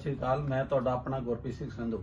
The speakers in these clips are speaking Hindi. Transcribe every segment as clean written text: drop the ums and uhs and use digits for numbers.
श्री अकाल। मैं ਤੁਹਾਡਾ ਆਪਣਾ ਗੁਰਪ੍ਰੀਤ ਸਿੰਘ ਸੰਧੂ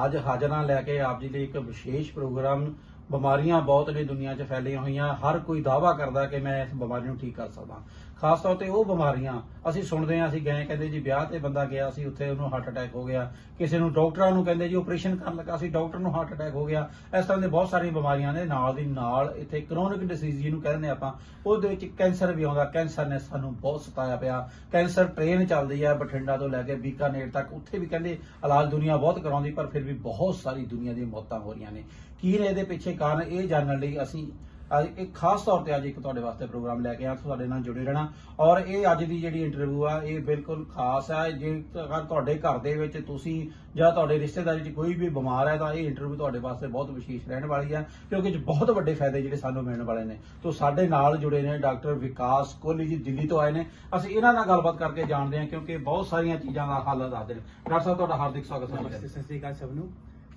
ਅੱਜ ਹਾਜ਼ਰ ਹਾਂ ਲੈ ਕੇ ਆਪ ਜੀ ਲਈ ਇੱਕ ਵਿਸ਼ੇਸ਼ ਪ੍ਰੋਗਰਾਮ। ਬਿਮਾਰੀਆਂ ਬਹੁਤ ਨੇ ਦੁਨੀਆ 'ਚ ਫੈਲੀਆਂ ਹੋਈਆਂ, ਹਰ ਕੋਈ ਦਾਅਵਾ ਕਰਦਾ ਕਿ ਮੈਂ ਇਸ ਬਿਮਾਰੀ ਨੂੰ ਠੀਕ ਕਰ ਸਕਦਾ। ਖਾਸ ਤੌਰ ਤੇ ਉਹ ਬਿਮਾਰੀਆਂ ਅਸੀਂ ਸੁਣਦੇ ਹਾਂ, ਅਸੀਂ ਗਏ ਕਹਿੰਦੇ ਜੀ ਵਿਆਹ ਤੇ ਬੰਦਾ ਗਿਆ ਸੀ, ਉੱਥੇ ਉਹਨੂੰ ਹਾਰਟ ਅਟੈਕ ਹੋ ਗਿਆ। ਕਿਸੇ ਨੂੰ ਡਾਕਟਰਾਂ ਨੂੰ ਕਹਿੰਦੇ ਜੀ ਆਪਰੇਸ਼ਨ ਕਰਨ ਲੱਗਾ ਸੀ, ਡਾਕਟਰ ਨੂੰ ਹਾਰਟ ਅਟੈਕ ਹੋ ਗਿਆ। ਇਸ ਤਰ੍ਹਾਂ ਦੇ ਬਹੁਤ ਸਾਰੀਆਂ ਬਿਮਾਰੀਆਂ ਨੇ। ਨਾਲ ਦੀ ਨਾਲ ਇੱਥੇ ਕ੍ਰੋਨਿਕ ਡਿਸੀਜ਼ ਜਿਹਨੂੰ ਕਹਿੰਦੇ ਆਪਾਂ, ਉਹਦੇ ਵਿੱਚ ਕੈਂਸਰ ਵੀ ਆਉਂਦਾ। ਕੈਂਸਰ ਨੇ ਸਾਨੂੰ ਬਹੁਤ ਸਤਾਇਆ ਪਿਆ। ਕੈਂਸਰ ਟ੍ਰੇਨ ਚੱਲਦੀ ਹੈ ਬਠਿੰਡਾ ਤੋਂ ਲੈ ਕੇ ਬੀਕਾਨੇਰ ਤੱਕ, ਉੱਥੇ ਵੀ ਕਹਿੰਦੇ ਇਲਾਜ ਦੁਨੀਆ ਬਹੁਤ ਕਰਾਉਂਦੀ, ਪਰ ਫਿਰ ਵੀ ਬਹੁਤ ਸਾਰੀ ਦੁਨੀਆ ਦੀਆਂ ਮੌਤਾਂ ਹੋ ਰਹੀਆਂ ਨੇ। ਕੀ ਨੇ ਇਹਦੇ ਪਿੱਛੇ ਕਾਰਨ, ਇਹ ਜਾਣਨ ਲਈ ਅਸੀਂ ਅੱਜ ਇੱਕ ਖਾਸ ਤੌਰ ਤੇ ਅੱਜ ਇੱਕ ਤੁਹਾਡੇ ਵਾਸਤੇ ਪ੍ਰੋਗਰਾਮ ਲੈ ਕੇ ਆਇਆ। ਤੁਹਾਡੇ ਨਾਲ ਜੁੜੇ ਰਹਿਣਾ। ਔਰ ਇਹ ਅੱਜ ਦੀ ਜਿਹੜੀ ਇੰਟਰਵਿਊ ਆ ਇਹ ਬਿਲਕੁਲ ਖਾਸ ਹੈ। ਜੇ ਅਗਰ ਤੁਹਾਡੇ ਘਰ ਦੇ ਵਿੱਚ ਤੁਸੀਂ ਜਾਂ ਤੁਹਾਡੇ ਰਿਸ਼ਤੇਦਾਰੀ 'ਚ ਕੋਈ ਵੀ ਬਿਮਾਰ ਹੈ ਤਾਂ ਇਹ ਇੰਟਰਵਿਊ ਤੁਹਾਡੇ ਵਾਸਤੇ ਬਹੁਤ ਵਿਸ਼ੇਸ਼ ਰਹਿਣ ਵਾਲੀ ਹੈ, ਕਿਉਂਕਿ ਇਹ 'ਚ ਬਹੁਤ ਵੱਡੇ ਫਾਇਦੇ ਜਿਹੜੇ ਸਾਨੂੰ ਮਿਲਣ ਵਾਲੇ ਨੇ। ਤੋਂ ਸਾਡੇ ਨਾਲ ਜੁੜੇ ਨੇ ਡਾਕਟਰ ਵਿਕਾਸ ਕੋਹਲੀ ਜੀ, ਦਿੱਲੀ ਤੋਂ ਆਏ ਨੇ। ਅਸੀਂ ਇਹਨਾਂ ਨਾਲ ਗੱਲਬਾਤ ਕਰਕੇ ਜਾਣਦੇ ਹਾਂ, ਕਿਉਂਕਿ ਬਹੁਤ ਸਾਰੀਆਂ ਚੀਜ਼ਾਂ ਦਾ ਹੱਲ ਦੱਸਦੇ ਨੇ। ਡਾਕਟਰ ਸਾਹਿਬ ਤੁਹਾਡਾ ਹਾਰਦਿਕ ਸਵਾਗਤ ਹੈ। सत श्री अकाल सबनू।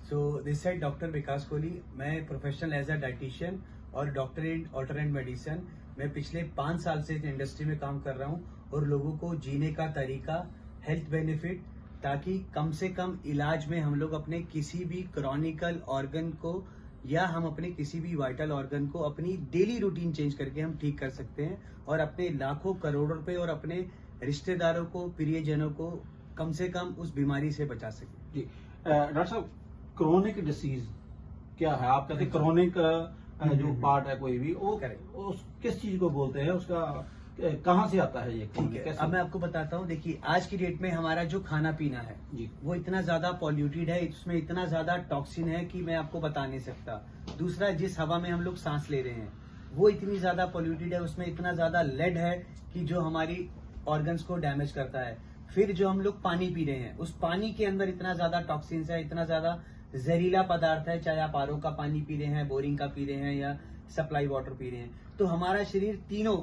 सो दिस साइड डॉक्टर विकास कोहली। मैं प्रोफेशनल एज अ डाइटिशियन और डॉक्टर इन ऑल्टरनेट मेडिसिन। मैं पिछले 5 साल से इस इंडस्ट्री में काम कर रहा हूँ और लोगों को जीने का तरीका, हेल्थ बेनिफिट, ताकि कम से कम इलाज में हम लोग अपने किसी भी क्रॉनिकल ऑर्गन को या हम अपने किसी भी वाइटल ऑर्गन को अपनी डेली रूटीन चेंज करके हम ठीक कर सकते हैं और अपने लाखों करोड़ों रुपए और अपने रिश्तेदारों को, प्रियजनों को कम से कम उस बीमारी से बचा सकें। जी डॉक्टर साहब, क्रोनिक डिसीज क्या है? आप कहते क्रोनिक जो पार्ट है कोई भी, वो उस किस चीज को बोलते हैं, उसका कहाँ से आता है ये? ठीक है, अब मैं आपको बताता हूँ। देखिए, आज की डेट में हमारा जो खाना पीना है जी, वो इतना ज्यादा पॉल्यूटेड है, इसमें इतना ज्यादा टॉक्सिन है कि मैं आपको बता नहीं सकता। दूसरा, जिस हवा में हम लोग सांस ले रहे हैं वो इतनी ज्यादा पॉल्यूटेड है, उसमें इतना ज्यादा लेड है कि जो हमारी ऑर्गन्स को डैमेज करता है। फिर जो हम लोग पानी पी रहे हैं, उस पानी के अंदर इतना ज्यादा टॉक्सिन्स है, इतना ज्यादा जहरीला पदार्थ है, चाहे आप आरओ का पानी पी रहे हैं, बोरिंग का पी रहे हैं या सप्लाई वाटर पी रहे हैं। तो हमारा शरीर तीनों,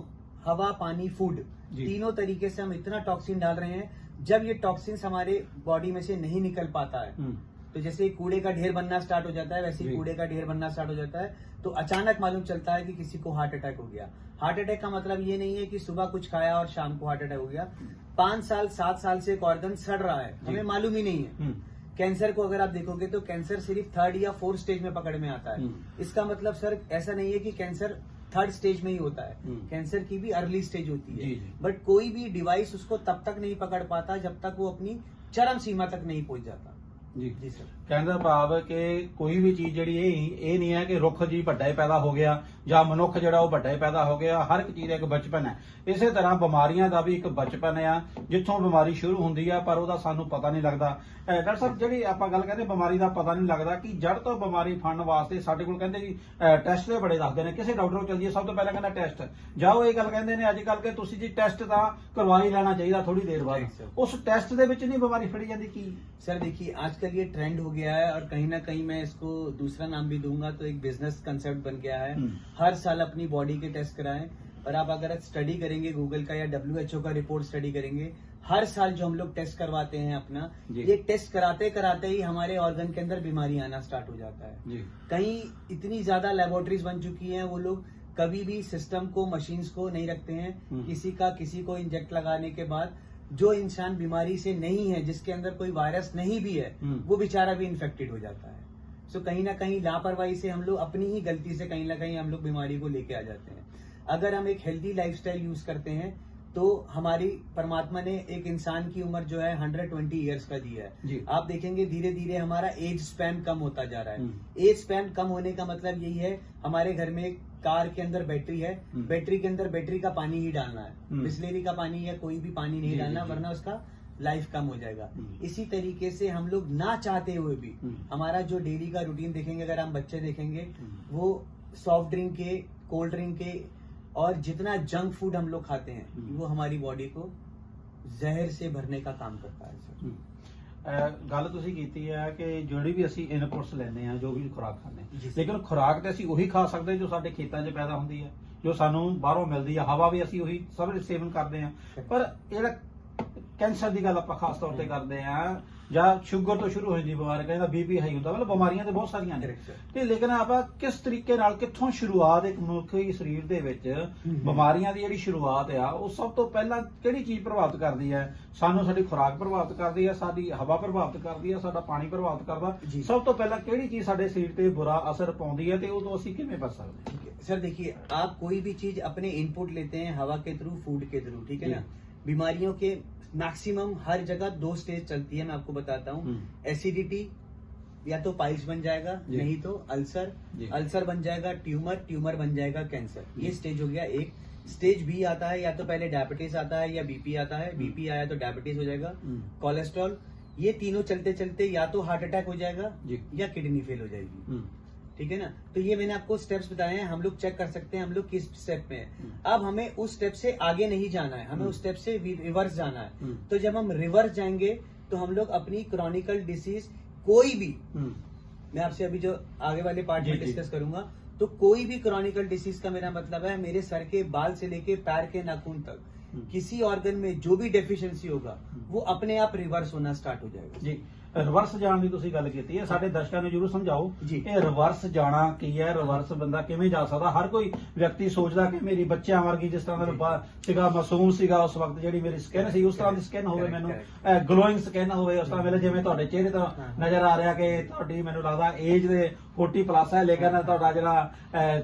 हवा, पानी, फूड, तीनों तरीके से हम इतना टॉक्सिन डाल रहे हैं। जब ये टॉक्सिन्स हमारे बॉडी में से नहीं निकल पाता है, तो जैसे कूड़े का ढेर बनना स्टार्ट हो जाता है, वैसे ही कूड़े का ढेर बनना स्टार्ट हो जाता है। तो अचानक मालूम चलता है कि किसी को हार्ट अटैक हो गया। हार्ट अटैक का मतलब ये नहीं है कि सुबह कुछ खाया और शाम को हार्ट अटैक हो गया। 5 साल 7 साल से एक ऑर्गन सड़ रहा है, हमें मालूम ही नहीं है। कैंसर को अगर आप देखोगे तो कैंसर सिर्फ 3rd या 4th स्टेज में पकड़ में आता है। इसका मतलब सर ऐसा नहीं है कि कैंसर 3rd स्टेज में ही होता है, कैंसर की भी अर्ली स्टेज होती है। बट कोई भी डिवाइस उसको तब तक नहीं पकड़ पाता जब तक वो अपनी चरम सीमा तक नहीं पहुंच जाता। जी जी सर। कहने का भाव है कि कोई भी चीज जी ये नहीं है कि रुख जी ਵੱਡਾ ਹੀ पैदा हो गया ਜਾਂ ਮਨੁੱਖ ਜਿਹੜਾ ਉਹ ਵੱਡਾ ਹੀ ਪੈਦਾ ਹੋ ਗਿਆ। ਹਰ ਇੱਕ ਚੀਜ਼ ਦਾ ਇੱਕ ਬਚਪਨ ਹੈ। ਇਸੇ ਤਰ੍ਹਾਂ ਬਿਮਾਰੀਆਂ ਦਾ ਵੀ ਇੱਕ ਬਚਪਨ ਆ, ਜਿੱਥੋਂ ਬਿਮਾਰੀ ਸ਼ੁਰੂ ਹੁੰਦੀ ਆ ਪਰ ਉਹਦਾ ਸਾਨੂੰ ਪਤਾ ਨਹੀਂ ਲੱਗਦਾ। ਡਾਕਟਰ ਸਾਹਿਬ, ਜਿਹੜੀ ਆਪਾਂ ਗੱਲ ਕਹਿੰਦੇ ਬਿਮਾਰੀ ਦਾ ਪਤਾ ਨਹੀਂ ਲੱਗਦਾ, ਕਿ ਜੜ ਤੋਂ ਬਿਮਾਰੀ ਫੜਨ ਵਾਸਤੇ ਸਾਡੇ ਕੋਲ ਕਹਿੰਦੇ ਜੀ ਟੈਸਟ ਦੇ ਬੜੇ ਦੱਸਦੇ ਨੇ। ਕਿਸੇ ਡਾਕਟਰ ਕੋਲ ਚੱਲ ਜਾਈਏ ਸਭ ਤੋਂ ਪਹਿਲਾਂ ਕਹਿੰਦਾ ਟੈਸਟ, ਜਾਂ ਉਹ ਇਹ ਗੱਲ ਕਹਿੰਦੇ ਨੇ ਅੱਜ ਕੱਲ੍ਹ ਕਿ ਤੁਸੀਂ ਜੀ ਟੈਸਟ ਤਾਂ ਕਰਵਾ ਹੀ ਲੈਣਾ ਚਾਹੀਦਾ ਥੋੜੀ ਦੇਰ ਬਾਅਦ। ਉਸ ਟੈਸਟ ਦੇ ਵਿੱਚ ਨਹੀਂ ਬਿਮਾਰੀ ਫੜੀ ਜਾਂਦੀ ਕੀ? सर देखिए, आजकल ये ट्रेंड हो गया है और कहीं ना कहीं मैं इसको दूसरा नाम भी दूंगा तो एक बिजनेस कंसेप्ट बन गया है। हर साल अपनी बॉडी के टेस्ट कराएं। और आप अगर स्टडी करेंगे गूगल का या WHO का रिपोर्ट स्टडी करेंगे, हर साल जो हम लोग टेस्ट करवाते हैं अपना, ये टेस्ट कराते कराते ही हमारे ऑर्गन के अंदर बीमारी आना स्टार्ट हो जाता है। कहीं इतनी ज्यादा लेबोरेटरीज बन चुकी हैं, वो लोग कभी भी सिस्टम को, मशीन्स को नहीं रखते हैं। किसी को इंजेक्ट लगाने के बाद जो इंसान बीमारी से नहीं है, जिसके अंदर कोई वायरस नहीं भी है, वो बेचारा भी इन्फेक्टेड हो जाता है। सो कहीं ना कहीं लापरवाही से हम लोग अपनी ही गलती से कहीं ना कहीं हम लोग बीमारी को लेके आ जाते हैं। अगर हम एक हेल्दी लाइफस्टाइल यूज करते हैं तो हमारी परमात्मा ने एक इंसान की उम्र जो है 120 ईयर्स का दी है। आप देखेंगे धीरे धीरे हमारा एज स्पैन कम होता जा रहा है। एज स्पैन कम होने का मतलब यही है, हमारे घर में एक कार के अंदर बैटरी है, बैटरी के अंदर बैटरी का पानी ही डालना है, बिस्लेरी का पानी या कोई भी पानी नहीं डालना, वरना उसका लाइफ कम हो जाएगा। इसी तरीके से हम लोग ना चाहते हुए भी हमारा जो डेली का रूटीन देखेंगे, अगर हम बच्चे देखेंगे, वो सॉफ्ट ड्रिंक के, कोल्ड ड्रिंक के और जितना जंक फूड हम लोग खाते हैं, वो हमारी बॉडी को जहर से भरने का काम करता है सर। ਗੱਲ ਤੁਸੀਂ ਕੀਤੀ ਹੈ ਕਿ ਜਿਹੜੀ ਵੀ ਅਸੀਂ ਇਨਪੁਟਸ ਲੈਂਦੇ ਆ, ਜੋ ਵੀ ਖੁਰਾਕ ਖਾਂਦੇ ਆ, ਲੇਕਿਨ ਖੁਰਾਕ ਤੇ ਅਸੀਂ ਉਹੀ ਖਾ ਸਕਦੇ ਜੋ ਸਾਡੇ ਖੇਤਾਂ 'ਚ ਪੈਦਾ ਹੁੰਦੀ ਹੈ, ਜੋ ਸਾਨੂੰ ਬਾਹਰੋਂ ਮਿਲਦੀ ਆ। ਹਵਾ ਵੀ ਅਸੀਂ ਉਹੀ ਸਭ ਸੇਵਨ ਕਰਦੇ ਆ। ਪਰ ਜਿਹੜਾ ਕੈਂਸਰ ਦੀ ਗੱਲ ਆਪਾਂ ਖਾਸ ਤੌਰ ਤੇ ਕਰਦੇ ਆ ਜਾਂ ਸ਼ੂਗਰ ਤੋਂ ਸ਼ੁਰੂ ਹੋ ਜਾਂਦੀ ਬਿਮਾਰੀ, ਕਹਿੰਦਾ ਬੀਪੀ ਹਾਈ ਹੁੰਦਾ, ਮਤਲਬ ਬਿਮਾਰੀਆਂ ਤੇ ਬਹੁਤ ਸਾਰੀਆਂ ਨੇ Correct, sir. ਤੇ ਲੇਕਿਨ ਆਪਾਂ ਕਿਸ ਤਰੀਕੇ ਨਾਲ ਕਿੱਥੋਂ ਸ਼ੁਰੂਆਤ ਇੱਕ ਮਨੁੱਖੀ ਸਰੀਰ ਦੇ ਵਿੱਚ ਬਿਮਾਰੀਆਂ ਦੀ ਜਿਹੜੀ ਸ਼ੁਰੂਆਤ ਆ ਉਹ ਸਭ ਤੋਂ ਪਹਿਲਾਂ ਕਿਹੜੀ ਚੀਜ਼ ਪ੍ਰਭਾਵਿਤ ਕਰਦੀ ਹੈ? ਸਾਨੂੰ ਸਾਡੀ ਖੁਰਾਕ ਪ੍ਰਭਾਵਿਤ ਕਰਦੀ ਹੈ, ਸਾਡੀ ਹਵਾ ਪ੍ਰਭਾਵਿਤ ਕਰਦੀ ਹੈ, ਸਾਡਾ ਪਾਣੀ ਪ੍ਰਭਾਵਿਤ ਕਰਦਾ, ਜੀ। ਸਭ ਤੋਂ ਪਹਿਲਾਂ ਕਿਹੜੀ ਚੀਜ਼ ਸਾਡੇ ਸਰੀਰ ਤੇ ਬੁਰਾ ਅਸਰ ਪਾਉਂਦੀ ਹੈ ਤੇ ਉਦੋਂ ਅਸੀਂ ਕਿਵੇਂ बच सकते हैं? ठीक है सर, देखिए आप कोई भी चीज अपने इनपुट लेते हैं हवा के थ्रू, फूड के थ्रू, ठीक है जी। ना। बीमारियों के मैक्सिमम हर जगह 2 स्टेज चलती है, मैं आपको बताता हूँ। एसिडिटी, या तो पाइल्स बन जाएगा, जी। नहीं तो अल्सर, जी। अल्सर बन जाएगा ट्यूमर, ट्यूमर बन जाएगा कैंसर। ये स्टेज हो गया एक। स्टेज बी आता है, या तो पहले डायबिटीज आता है या बीपी आता है, बीपी आया तो डायबिटीज हो जाएगा, कोलेस्ट्रॉल। ये तीनों चलते चलते या तो हार्ट अटैक हो जाएगा जी। या किडनी फेल हो जाएगी, ठीक है ना। तो ये मैंने आपको स्टेप्स बताए हैं, हम लोग चेक कर सकते हैं हम लोग किस स्टेप में है। अब हमें उस स्टेप से आगे नहीं जाना है, हमें उस स्टेप से रिवर्स जाना है। तो जब हम रिवर्स जाएंगे तो हम लोग अपनी क्रॉनिकल डिसीज कोई भी, मैं आपसे अभी जो आगे वाले पार्ट में डिस्कस करूंगा, तो कोई भी क्रॉनिकल डिसीज का मेरा मतलब है मेरे सर के बाल से लेके पैर के नाखून तक किसी ऑर्गन में जो भी डेफिशिएंसी होगा वो अपने आप रिवर्स होना स्टार्ट हो जाएगा। ਜੀ ਰਿਵਰਸ ਜਾਣ ਦੀ ਤੁਸੀਂ ਗੱਲ ਕੀਤੀ ਹੈ, ਸਾਡੇ ਦਰਸ਼ਕਾਂ ਨੂੰ ਜਰੂਰ ਸਮਝਾਓ ਜੀ। ਇਹ ਰਿਵਰਸ ਜਾਣਾ ਕੀ ਹੈ, ਰਿਵਰਸ ਬੰਦਾ ਕਿਵੇਂ ਜਾ ਸਕਦਾ? ਹਰ ਕੋਈ ਵਿਅਕਤੀ ਸੋਚਦਾ ਕਿ ਮੇਰੀ ਬੱਚਿਆਂ ਵਰਗੀ ਜਿਸ ਤਰ੍ਹਾਂ ਦਾ ਸੀਗਾ, ਮਾਸੂਮ ਸੀਗਾ ਉਸ ਵਕਤ, ਜਿਹੜੀ ਮੇਰੀ ਸਕਿਨ ਸੀ ਉਸ ਤਰ੍ਹਾਂ ਦੀ ਸਕਿਨ ਹੋਵੇ, ਮੈਨੂੰ ਗਲੋਇੰਗ ਸਕਿਨ ਹੋਵੇ, ਉਸ ਤਰ੍ਹਾਂ ਮਿਲੇ ਜਿਵੇਂ ਤੁਹਾਡੇ ਚਿਹਰੇ ਤੋਂ ਨਜ਼ਰ ਆ ਰਿਹਾ ਕਿ ਤੁਹਾਡੀ ਮੈਨੂੰ ਲੱਗਦਾ ਏਜ ਦੇ 40 ਪਲੱਸ ਹੈ, ਲੇਕਿਨ ਤੁਹਾਡਾ ਜਿਹੜਾ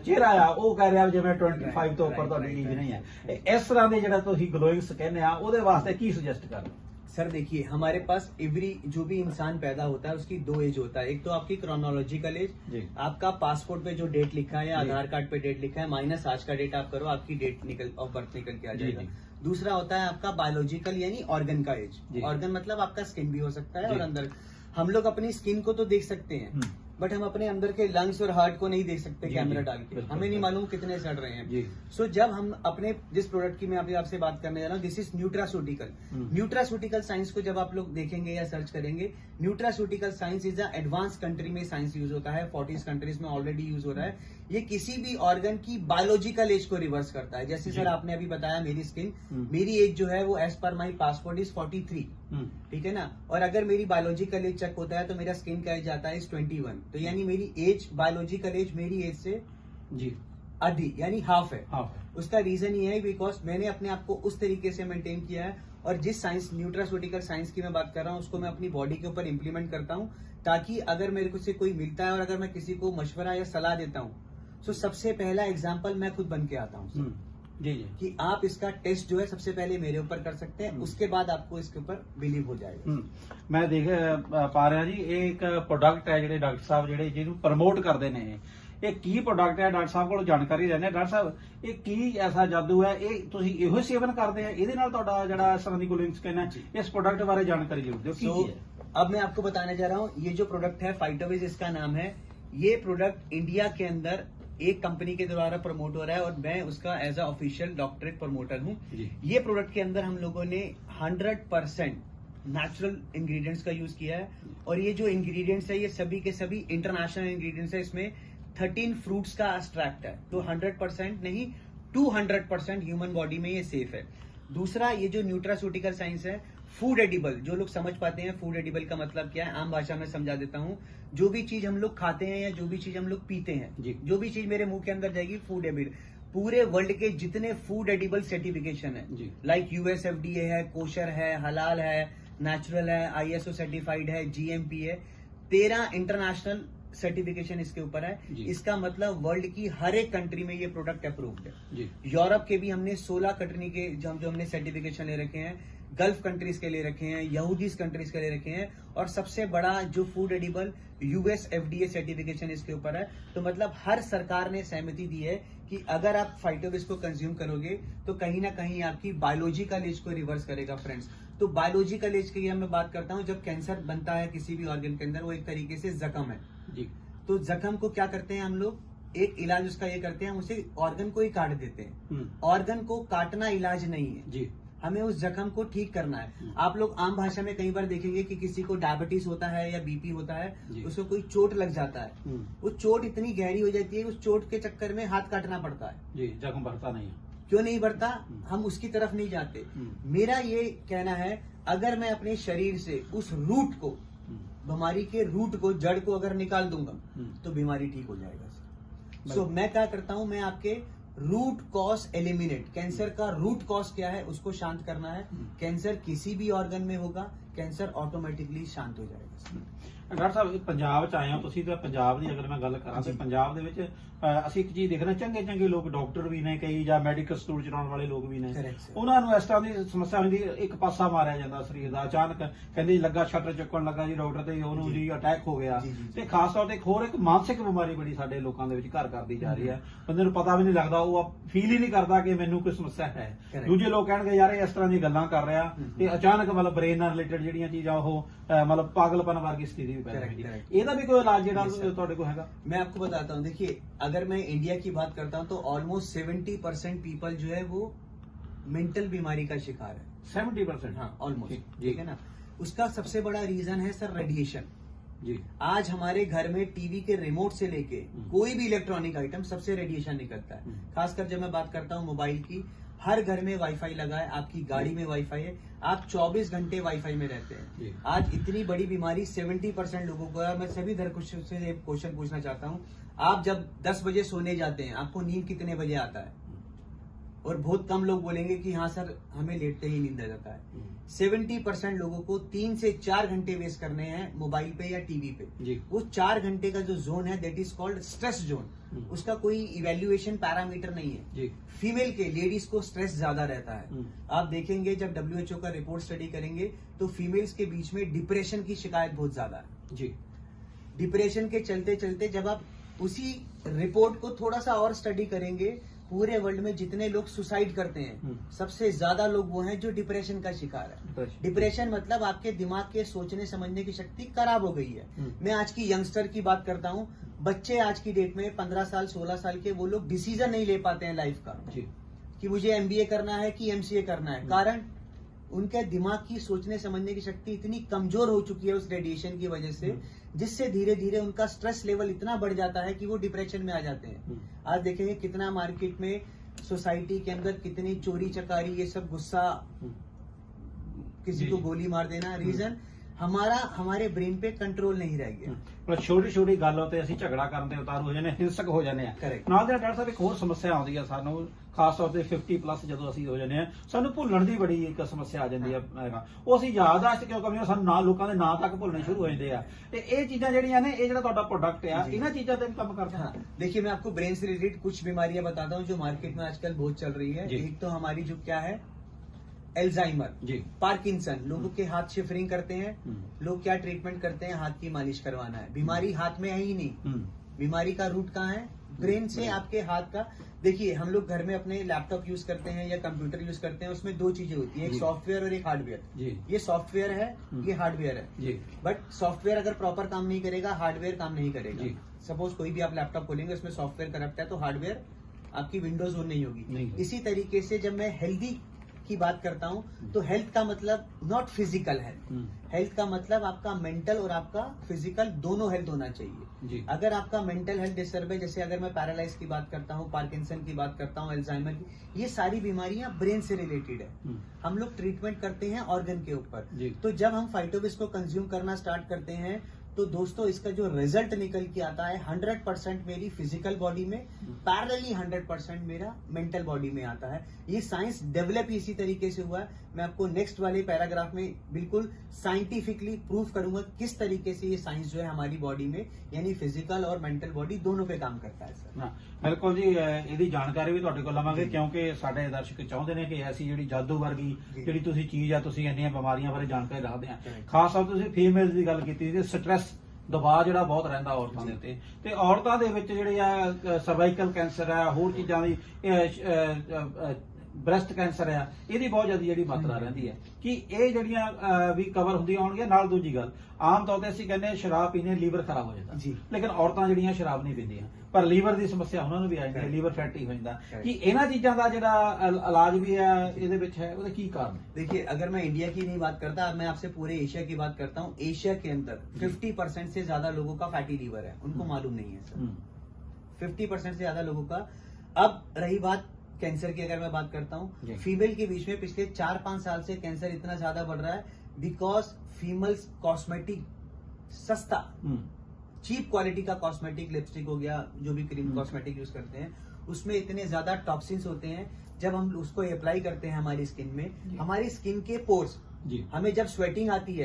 ਚਿਹਰਾ ਆ ਉਹ ਕਹਿ ਰਿਹਾ ਜਿਵੇਂ 25 ਤੋਂ ਉੱਪਰ ਤੁਹਾਡੀ ਏਜ ਨਹੀਂ ਹੈ। ਇਸ ਤਰ੍ਹਾਂ ਦੇ ਜਿਹੜਾ ਤੁਸੀਂ ਗਲੋਇੰਗ ਸਕਿਨ ਆ ਉਹਦੇ ਵਾਸਤੇ ਕੀ ਸੁਜੈਸਟ ਕਰਦੇ? सर देखिए, हमारे पास एवरी जो भी इंसान पैदा होता है उसकी 2 एज होता है। एक तो आपकी क्रोनोलॉजिकल एज, आपका पासपोर्ट पे जो डेट लिखा है या आधार कार्ड पे डेट लिखा है माइनस आज का डेट आप करो, आपकी डेट निकल ऑफ बर्थ निकल के आ जाएगा। दूसरा होता है आपका बायोलॉजिकल यानी ऑर्गन का एज। ऑर्गन मतलब आपका स्किन भी हो सकता है और अंदर हम लोग अपनी स्किन को तो देख सकते हैं बट हम अपने अंदर के लंग्स और हार्ट को नहीं देख सकते कैमरा डाल के, हमें नहीं मालूम कितने सड़ रहे हैं। सो जब हम अपने जिस प्रोडक्ट की मैं अभी आपसे बात करने जा रहा हूँ, this is nutraceutical. Nutraceutical science को जब आप लोग देखेंगे या सर्च करेंगे, nutraceutical science is a advance country में साइंस यूज होता है, 40 कंट्रीज में ऑलरेडी यूज हो रहा है। ये किसी भी ऑर्गन की बायोलॉजिकल एज को रिवर्स करता है। जैसे सर आपने अभी बताया मेरी स्किन, मेरी एज जो है वो as per my passport is 43, ठीक है ना। और अगर मेरी बायोलॉजिकल एज चेक होता है तो मेरा स्किन का एज आता है 21, तो यानी मेरी एज, बायोलॉजिकल एज मेरी एज से जी आधी यानी हाफ है। उसका रीजन ये है बिकॉज मैंने अपने आप को उस तरीके से मेंटेन किया है, और जिस साइंस न्यूट्रास्यूटिकल साइंस की मैं बात कर रहा हूँ उसको मैं अपनी बॉडी के ऊपर इम्प्लीमेंट करता हूँ, ताकि अगर मेरे को से कोई मिलता है और अगर मैं किसी को मशवरा या सलाह देता हूँ तो सबसे पहला एग्जाम्पल मैं खुद बन के आता हूँ जी कि आप इसका टेस्ट जो है सबसे पहले मेरे ऊपर कर सकते हैं, उसके बाद आपको इसके ऊपर बिलीव हो जाएगा। मैं देख पा रहा जी, ये एक प्रोडक्ट है ਜਿਹੜੇ ਡਾਕਟਰ ਸਾਹਿਬ ਜਿਹੜੇ ਜਿਹਨੂੰ ਪ੍ਰਮੋਟ ਕਰਦੇ ਨੇ, ਇਹ ਕੀ ਪ੍ਰੋਡਕਟ ਹੈ? ਡਾਕਟਰ ਸਾਹਿਬ ਕੋਲ ਜਾਣਕਾਰੀ ਲੈਣੇ। ਡਾਕਟਰ ਸਾਹਿਬ ਇਹ ਕੀ ਐਸਾ ਜਾਦੂ ਹੈ, ਇਹ ਤੁਸੀਂ ਇਹੋ ਹੀ ਸੇਵਨ ਕਰਦੇ ਆ, ਇਹਦੇ ਨਾਲ ਤੁਹਾਡਾ ਜਿਹੜਾ ਇਸ ਤਰ੍ਹਾਂ ਦੀ ਗਲੋਇੰਗ ਸਕਿਨ ਹੈ? ਇਸ ਪ੍ਰੋਡਕਟ ਬਾਰੇ ਜਾਣਕਾਰੀ ਜ਼ਰੂਰ ਦਿਓ, ਕੀ ਹੈ? अब मैं आपको बताने जा रहा हूँ, ये जो प्रोडक्ट है फाइटोविज इसका नाम है। ये प्रोडक्ट इंडिया के अंदर एक कंपनी के द्वारा प्रमोट हो रहा है और मैं उसका as a official doctorate promoter हूँ। ये प्रोडक्ट के अंदर हम लोगों ने 100% नेचुरल इंग्रेडिएंट्स का यूज किया है, और ये जो इंग्रेडिएंट्स है ये सभी के सभी इंटरनेशनल इंग्रेडिएंट्स है। इसमें 13 फ्रूट्स का एक्सट्रैक्ट है, तो 100% नहीं 200% ह्यूमन बॉडी में ये सेफ है। दूसरा, ये जो न्यूट्रास्यूटिकल साइंस है, फूड एडिबल, जो लोग समझ पाते हैं फूड एडिबल का मतलब क्या है, आम भाषा में समझा देता हूँ। जो भी चीज हम लोग खाते हैं या जो भी चीज हम लोग पीते हैं, जो भी चीज मेरे मुंह के अंदर जाएगी, फूड एडिबल। पूरे वर्ल्ड के जितने फूड एडिबल सर्टिफिकेशन है, लाइक यूएसएफडीए है, कोशर है, हलाल है, नेचुरल है, आईएसओ सर्टिफाइड है, जीएमपी है, 13 इंटरनेशनल सर्टिफिकेशन इसके ऊपर है। इसका मतलब वर्ल्ड की हर एक कंट्री में ये प्रोडक्ट अप्रूव्ड है। यूरोप के भी हमने 16 कंट्री के जो हमने सर्टिफिकेशन ले रखे हैं, गल्फ कंट्रीज के ले रखे हैं, यहूदीज कंट्रीज के ले रखे हैं, और सबसे बड़ा जो food edible US FDA certification इसके ऊपर है। तो मतलब हर सरकार ने सहमति दी है कि अगर आप फाइटोविज को कंज्यूम करोगे तो कहीं ना कहीं आपकी बायोलॉजिकल एज को रिवर्स करेगा फ्रेंड्स। तो बायोलॉजिकल एज की मैं बात करता हूं, जब कैंसर बनता है किसी भी ऑर्गन के अंदर, वो एक तरीके से जख्म है जी। तो जख्म को क्या करते हैं हम लोग, एक इलाज उसका ये करते हैं, हम उसे ऑर्गन को ही काट देते हैं। ऑर्गन को काटना इलाज नहीं है जी, हमें उस जख्म को ठीक करना है। आप लोग आम भाषा में कई बार देखेंगे कि किसी को डायबिटीज होता है या बीपी होता है, उसको कोई चोट लग जाता है, वो चोट इतनी गहरी हो जाती है, उस चोट के चक्कर में हाथ काटना पड़ता है जी, जख्म भरता नहीं है। क्यों नहीं बढ़ता, हम उसकी तरफ नहीं जाते। मेरा ये कहना है, अगर मैं अपने शरीर से उस रूट को, बीमारी के रूट को, जड़ को अगर निकाल दूंगा तो बीमारी ठीक हो जाएगा सर। सो मैं क्या करता हूं, मैं आपके रूट कॉज एलिमिनेट, कैंसर का रूट कॉज क्या है उसको शांत करना है। कैंसर किसी भी ऑर्गन में होगा, कैंसर ऑटोमेटिकली शांत हो जाएगा। ਡਾਕਟਰ ਸਾਹਿਬ ਪੰਜਾਬ ਚ ਆਏ ਹੋ ਤੁਸੀਂ ਤਾਂ ਪੰਜਾਬ ਦੀ ਅਗਰ ਮੈਂ ਗੱਲ ਕਰਾਂ ਤੇ ਪੰਜਾਬ ਦੇ ਵਿੱਚ ਅਸੀਂ ਇੱਕ ਚੀਜ਼ ਦੇਖਦੇ ਚੰਗੇ ਚੰਗੇ ਲੋਕ ਡਾਕਟਰ ਵੀ ਨੇ ਕਈ ਜਾਂ ਮੈਡੀਕਲ ਸਟੋਰ ਚਲਾਉਣ ਵਾਲੇ ਲੋਕ ਵੀ ਨੇ ਉਹਨਾਂ ਨੂੰ ਇਸ ਤਰ੍ਹਾਂ ਦੀ ਸਮੱਸਿਆ ਹੁੰਦੀ ਇੱਕ ਪਾਸਾ ਮਾਰਿਆ ਜਾਂਦਾ ਸਰੀਰ ਦਾ ਅਚਾਨਕ ਕਹਿੰਦੇ ਲੱਗਾ ਸ਼ਟਰ ਚੁੱਕਣ ਲੱਗਾ ਜੀ ਡਾਕਟਰ ਤੇ ਉਹਨੂੰ ਜੀ ਅਟੈਕ ਹੋ ਗਿਆ ਤੇ ਖਾਸ ਤੌਰ ਤੇ ਇੱਕ ਹੋਰ ਇੱਕ ਮਾਨਸਿਕ ਬਿਮਾਰੀ ਬੜੀ ਸਾਡੇ ਲੋਕਾਂ ਦੇ ਵਿੱਚ ਘਰ ਕਰਦੀ ਜਾ ਰਹੀ ਹੈ ਬੰਦੇ ਨੂੰ ਪਤਾ ਵੀ ਨਹੀਂ ਲੱਗਦਾ ਉਹ ਫੀਲ ਹੀ ਨਹੀਂ ਕਰਦਾ ਕਿ ਮੈਨੂੰ ਕੋਈ ਸਮੱਸਿਆ ਹੈ ਦੂਜੇ ਲੋਕ ਕਹਿਣਗੇ ਯਾਰ ਇਹ ਇਸ ਤਰ੍ਹਾਂ ਦੀ ਗੱਲਾਂ ਕਰ ਰਿਹਾ ਤੇ ਅਚਾਨਕ ਮਤਲਬ ਬ੍ਰੇਨ ਨਾਲ ਰਿਲੇਟਡ ਜਿਹੜੀਆਂ ਚੀਜ਼ਾਂ ਉਹ मतलब पागलपन वाली स्थिति भी पैदा होती है ਇਹਦਾ भी कोई इलाज ਜਿਹੜਾ ਤੁਹਾਡੇ ਕੋਲ ਹੈਗਾ मैं आपको बताता हूँ। देखिए अगर मैं इंडिया की बात करता हूँ तो ऑलमोस्ट 70% पीपल जो है वो मेंटल बीमारी का शिकार है। 70%? हाँ ऑलमोस्ट, ठीक है ना। उसका सबसे बड़ा रीजन है सर रेडिएशन जी। आज हमारे घर में टीवी के रिमोट से लेके कोई भी इलेक्ट्रॉनिक आइटम सबसे रेडिएशन निकलता है। खासकर जब मैं बात करता हूँ मोबाइल की, हर घर में वाईफाई लगा है, आपकी गाड़ी में वाईफाई है, आप 24 घंटे वाईफाई में रहते हैं। आज इतनी बड़ी बीमारी 70% लोगों को है। मैं सभी दर्शकों से एक क्वेश्चन पूछना चाहता हूँ, आप जब 10 बजे सोने जाते हैं आपको नींद कितने बजे आता है? और बहुत कम लोग बोलेंगे कि हाँ सर हमें लेटते ही नींद आ जाता है। 70% लोगों को 3 से 4 घंटे वेस्ट करने हैं मोबाइल पे या टीवी पे। वो 4 घंटे का जो जोन है that is called stress zone. उसका कोई इवेल्युएशन पैरामीटर नहीं है। फीमेल के, लेडीज को स्ट्रेस ज्यादा रहता है। आप देखेंगे जब WHO का रिपोर्ट स्टडी करेंगे तो फीमेल्स के बीच में डिप्रेशन की शिकायत बहुत ज्यादा है जी। डिप्रेशन के चलते चलते जब आप उसी रिपोर्ट को थोड़ा सा और स्टडी करेंगे, पूरे वर्ल्ड में जितने लोग सुसाइड करते हैं सबसे ज्यादा लोग वो हैं जो डिप्रेशन का शिकार है। डिप्रेशन मतलब आपके दिमाग के सोचने समझने की शक्ति खराब हो गई है। मैं आज की यंगस्टर की बात करता हूँ, बच्चे आज की डेट में 15 साल 16 साल के वो लोग डिसीजन नहीं ले पाते हैं लाइफ का कि मुझे MBA करना है कि MCA करना है। कारण उनके दिमाग की सोचने समझने की शक्ति इतनी कमजोर हो चुकी है उस रेडिएशन की वजह से, जिससे धीरे धीरे उनका स्ट्रेस लेवल इतना बढ़ जाता है कि वो डिप्रेशन में आ जाते हैं। आज देखेंगे कितना मार्केट में सोसाइटी के अंदर कितनी चोरी चकारी, ये सब गुस्सा, किसी को गोली मार देना, रीजन हमारे ब्रेन पे कंट्रोल नहीं रह गया। ਪਰ ਛੋਟੀ ਛੋਟੀ ਗੱਲ ਤੇ ਅਸੀਂ ਝਗੜਾ ਕਰਨ ਦੇ ਉਤਾਰੂ ਹੋ ਜਾਂਦੇ, ਹਿੰਸਕ ਹੋ ਜਾਂਦੇ ਆ। ਨਾਲ ਦੇ ਡਾਕਟਰ ਸਾਹਿਬ ਇੱਕ ਹੋਰ ਸਮੱਸਿਆ ਆਉਂਦੀ ਆ ਸਾਨੂੰ, ਖਾਸ ਤੌਰ ਤੇ 50+ ਜਦੋਂ ਅਸੀਂ ਹੋ ਜਾਂਦੇ ਆ ਸਾਨੂੰ ਭੁੱਲਣ ਦੀ ਬੜੀ ਇੱਕ ਸਮੱਸਿਆ ਆ ਜਾਂਦੀ ਆ। ਉਹ ਅਸੀਂ ਯਾਦਦਾਸ਼ਤ ਕਿਉਂ ਕਮੀ, ਸਾਨੂੰ ਨਾਂ ਲੋਕਾਂ ਦੇ ਨਾਂ ਤੱਕ ਭੁੱਲਣੇ ਸ਼ੁਰੂ ਹੋ ਜਾਂਦੇ ਆ। ਤੇ ਇਹ ਚੀਜ਼ਾਂ ਜਿਹੜੀਆਂ ਨੇ, ਇਹ ਜਿਹੜਾ ਤੁਹਾਡਾ ਪ੍ਰੋਡਕਟ ਆ ਇਹਨਾਂ ਚੀਜ਼ਾਂ ਤੇ ਕੰਮ करता है। देखिए मैं आपको ब्रेन से रिलेटेड कुछ बीमारियां बताता हूँ जो मार्केट में आजकल बहुत चल रही है। एक तो हमारी जो क्या है एल्जाइमर जी, पार्किंसन, लोगों के हाथ शिफरिंग करते हैं। लोग क्या ट्रीटमेंट करते हैं, हाथ की मालिश करवाना है। बीमारी हाथ में है ही नहीं, बीमारी का रूट कहाँ है, ब्रेन से आपके हाथ का। देखिए हम लोग घर में अपने लैपटॉप यूज करते हैं या कंप्यूटर यूज करते हैं, उसमें 2 चीजें होती है, एक सॉफ्टवेयर और एक हार्डवेयर। ये सॉफ्टवेयर है, ये हार्डवेयर है। बट सॉफ्टवेयर अगर प्रॉपर काम नहीं करेगा, हार्डवेयर काम नहीं करेगा। सपोज कोई भी आप लैपटॉप खोलेंगे उसमें सॉफ्टवेयर करप्ट है तो हार्डवेयर आपकी विंडोज ऑन नहीं होगी। इसी तरीके से जब मैं हेल्दी की बात करता हूं तो हेल्थ का मतलब नॉट फिजिकल हेल्थ, हेल्थ का मतलब आपका मेंटल और आपका फिजिकल दोनों हेल्थ होना चाहिए। अगर आपका मेंटल हेल्थ डिस्टर्ब है, जैसे अगर मैं पैरालाइज की बात करता हूं, पार्किंसन की बात करता हूं, अल्जाइमर की, ये सारी बीमारियां ब्रेन से रिलेटेड है। हम लोग ट्रीटमेंट करते हैं ऑर्गन के ऊपर। तो जब हम फाइटोविस को कंज्यूम करना स्टार्ट करते हैं तो दोस्तों इसका जो रिजल्ट निकल के आता है 100% मेरी फिजिकल बॉडी में, पैरेलली 100% मेरा मेंटल बॉडी में आता है। ये साइंस डेवलप इसी तरीके से हुआ है। मैं आपको नेक्स्ट वाले पैराग्राफ में बिल्कुल साइंटिफिकली प्रूव करूंगा किस तरीके से ये साइंस जो है हमारी बॉडी में यानी फिजिकल और मेंटल बॉडी दोनों पे काम करता है सर। बिल्कुल जी, ਇਹਦੀ ਜਾਣਕਾਰੀ ਵੀ ਤੁਹਾਡੇ ਕੋਲ ਲਵਾਂਗੇ ਕਿਉਂਕਿ ਸਾਡੇ ਦਰਸ਼ਕ ਚਾਹੁੰਦੇ ਨੇ ਕਿ ਐਸੀ ਜਿਹੜੀ ਜਾਦੂ ਵਰਗੀ ਜਿਹੜੀ ਤੁਸੀਂ ਚੀਜ਼ ਆ, ਤੁਸੀਂ ਇੰਨੀਆਂ ਬਿਮਾਰੀਆਂ ਬਾਰੇ ਜਾਣਕਾਰੀ ਰੱਖਦੇ ਆ। ਖਾਸ ਤੌਰ ਤੇ ਤੁਸੀਂ ਫੀਮੇਲ ਦੀ ਗੱਲ ਕੀਤੀ ਤੇ ਸਟ੍ਰੈਸ ਦਬਾਅ ਜਿਹੜਾ ਬਹੁਤ ਰਹਿੰਦਾ ਔਰਤਾਂ ਦੇ ਉੱਤੇ, ਤੇ ਔਰਤਾਂ ਦੇ ਵਿੱਚ ਜਿਹੜੇ ਆ ਸਰਵਾਈਕਲ ਕੈਂਸਰ ਆ, ਹੋਰ ਚੀਜ਼ਾਂ ਦੀ ਬ੍ਰੈਸਟ ਕੈਂਸਰ ਆ, ਇਹਦੀ ਬਹੁਤ ਜ਼ਿਆਦਾ ਜਿਹੜੀ ਮਾਤਰਾ ਰਹਿੰਦੀ ਹੈ ਕਿ ਇਹ ਜਿਹੜੀਆਂ ਵੀ ਕਵਰ ਹੁੰਦੀਆਂ ਹੋਣਗੀਆਂ। ਨਾਲ ਦੂਜੀ ਗੱਲ, ਆਮ ਤੌਰ ਤੇ ਅਸੀਂ ਕਹਿੰਦੇ ਸ਼ਰਾਬ ਪੀਣੇ ਲੀਵਰ ਖਰਾਬ ਹੋ ਜਾਂਦਾ ਜੀ, ਲੇਕਿਨ ਔਰਤਾਂ ਜਿਹੜੀਆਂ ਸ਼ਰਾਬ ਨਹੀਂ ਪੀਂਦੀਆਂ ਪਰ ਲੀਵਰ ਦੀ ਸਮੱਸਿਆ ਉਹਨਾਂ ਨੂੰ ਵੀ ਆ ਜਾਂਦੀ ਹੈ, ਲੀਵਰ फैटी हो ਜਾਂਦਾ। ਕਿ ਇਹਨਾਂ ਚੀਜ਼ਾਂ ਦਾ ਜਿਹੜਾ ਇਲਾਜ ਵੀ ਹੈ ਇਹਦੇ ਵਿੱਚ ਹੈ, ਉਹਦਾ ਕੀ ਕਾਰਨ है? देखिए अगर मैं इंडिया की नहीं बात करता, मैं आपसे पूरे एशिया की बात करता हूँ। एशिया के अंदर 50% से ज्यादा लोगों का फैटी लीवर है, उनको मालूम नहीं है सर। 50% से ज्यादा लोगों का। अब रही बात कैंसर की अगर मैं बात करता जी। हूँ, फीमेल के बीच में पिछले 4-5 साल से कैंसर इतना ज्यादा बढ़ रहा है बिकॉज फीमेल्स कॉस्मेटिक सस्ता चीप क्वालिटी का कॉस्मेटिक, लिपस्टिक हो गया, जो भी क्रीम कॉस्मेटिक यूज करते हैं, उसमें इतने ज्यादा टॉक्सिन्स होते हैं। जब हम उसको अप्लाई करते हैं हमारी स्किन में, हमारी स्किन के पोर्स, जी हमें जब स्वेटिंग आती है